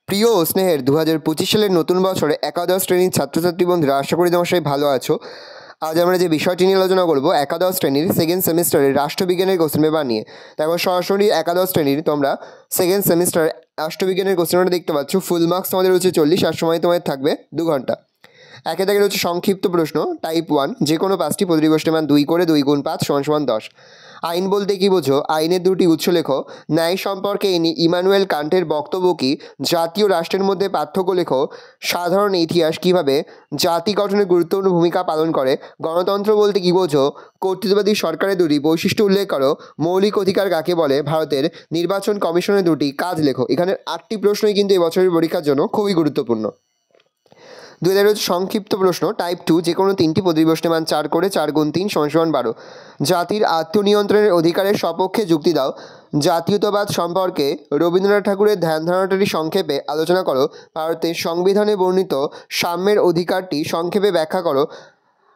প্রিয় ও স্নেহের 2025 সালের নতুন বছরে একাদশ শ্রেণীর ছাত্রছাত্রী বন্ধুরা, আশা করি তোমার সবাই ভালো আছো। আজ আমরা যে বিষয়টি নিয়ে আলোচনা করবো একাদশ শ্রেণীর সেকেন্ড সেমিস্টারের রাষ্ট্রবিজ্ঞানের কোশ্চেন পেপার নিয়ে। তারপর সরাসরি একাদশ শ্রেণীর তোমরা সেকেন্ড সেমিস্টার রাষ্ট্রবিজ্ঞানের কোশ্চেনটা দেখতে পাচ্ছ। ফুল মার্কস তোমাদের হচ্ছে 40 আর সময় তোমাদের থাকবে 2 ঘন্টা। একে থেকে হচ্ছে সংক্ষিপ্ত প্রশ্ন টাইপ 1, যে কোনো 5টি প্রতিটি প্রশ্নের মান 2 করে 2 গুণ 5 = 10। আইন বলতে কি বোঝো? আইনের দুটি উৎস লেখো। ন্যায় সম্পর্কে ইমানুয়েল কান্টের বক্তব্য কি? জাতীয় রাষ্ট্রের মধ্যে পার্থক্য লেখো। সাধারণ ইতিহাস কিভাবে জাতি গঠনে গুরুত্বপূর্ণ ভূমিকা পালন করে? গণতন্ত্র বলতে কি বোঝো? কর্তৃত্ববাদী সরকারের দুটি বৈশিষ্ট্য উল্লেখ করো। মৌলিক অধিকার কাকে বলে? ভারতের নির্বাচন কমিশনের দুটি কাজ লেখো। এখানে 8টি প্রশ্নই কিন্তু এবছরের পরীক্ষার জন্য খুবই গুরুত্বপূর্ণ। 2000 সংক্ষিপ্ত প্রশ্ন টাইপ 2, যে কোনো 3টি প্রতিটি প্রশ্নের মান 4 করে 4 গুণ 3 = 12। জাতির আত্মনিয়ন্ত্রণের অধিকারের সপক্ষে যুক্তি দাও। জাতীয়তাবাদ সম্পর্কে রবীন্দ্রনাথ ঠাকুরের ধ্যান ধারণাটি সংক্ষেপে আলোচনা করো। ভারতের সংবিধানে বর্ণিত সাম্যের অধিকারটি সংক্ষেপে ব্যাখ্যা করো।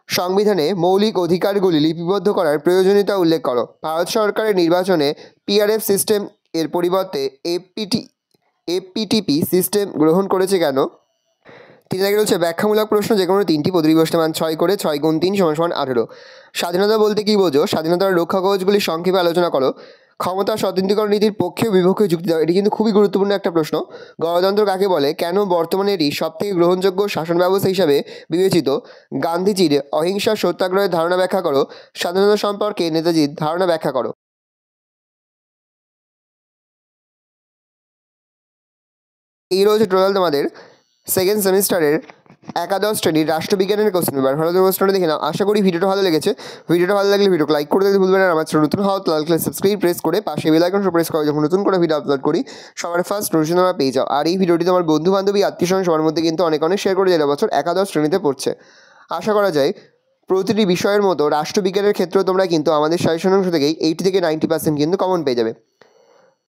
সংবিধানে মৌলিক অধিকারগুলি লিপিবদ্ধ করার প্রয়োজনীয়তা উল্লেখ করো। ভারত সরকারের নির্বাচনে পিআরএফ সিস্টেম এর পরিবর্তে এপিটিপি সিস্টেম গ্রহণ করেছে কেন? 3 হচ্ছে ব্যাখ্যামূলক প্রশ্ন, যে কোনো 3টি প্রতিটি প্রশ্নের মান 6 করে 6 গুণ 3 = 18। স্বাধীনতা বলতে কি বোঝো? স্বাধীনতার রক্ষা কবচগুলি সংক্ষেপে আলোচনা করো। ক্ষমতা স্বতন্ত্রীকরণ নীতির পক্ষে ও বিপক্ষে যুক্তি দাও। এটি কিন্তু খুবই গুরুত্বপূর্ণ একটা প্রশ্ন। গণতন্ত্র কাকে বলে? কেন বর্তমানে এটি সবথেকে গ্রহণযোগ্য শাসন ব্যবস্থা হিসাবে বিবেচিত? গান্ধীজির অহিংসা সত্যাগ্রহের ধারণা ব্যাখ্যা করো। স্বাধীনতা সম্পর্কে নেতাজির ধারণা ব্যাখ্যা করো। এই রয়েছে টোটাল তোমাদের সেকেন্ড সেমিস্টারের একাদশ শ্রেণীর রাষ্ট্রবিজ্ঞানের কোশ্চেন পেপার। ভালো প্রশ্নটা দেখে নাও। আশা করি ভিডিওটা ভালো লেগেছে। ভিডিওটা ভালো লাগলে ভিডিওকে লাইক করে দিতে ভুলবেন না। আমার চ্যানেল নতুন হওয়া লাল কালার সাবস্ক্রাইব প্রেস করে পাশে বেল আইকন প্রেস করে যখন নতুন করে ভিডিও আপলোড করি সবার ফার্স্ট নোটিফিকেশন তোমরা পেয়ে যাও। আর এই ভিডিওটি তোমার বন্ধু বান্ধবী আত্মীয়স্বজন সবার মধ্যে কিন্তু অনেক শেয়ার করে দিলে বছর একাদশ শ্রেণীতে পড়ছে। আশা করা যায় প্রতিটি বিষয়ের মতো রাষ্ট্রবিজ্ঞানের ক্ষেত্রেও তোমরা কিন্তু আমাদের সাজেশন অংশ থেকেই 80 থেকে 90% কিন্তু কমন পেয়ে যাবে।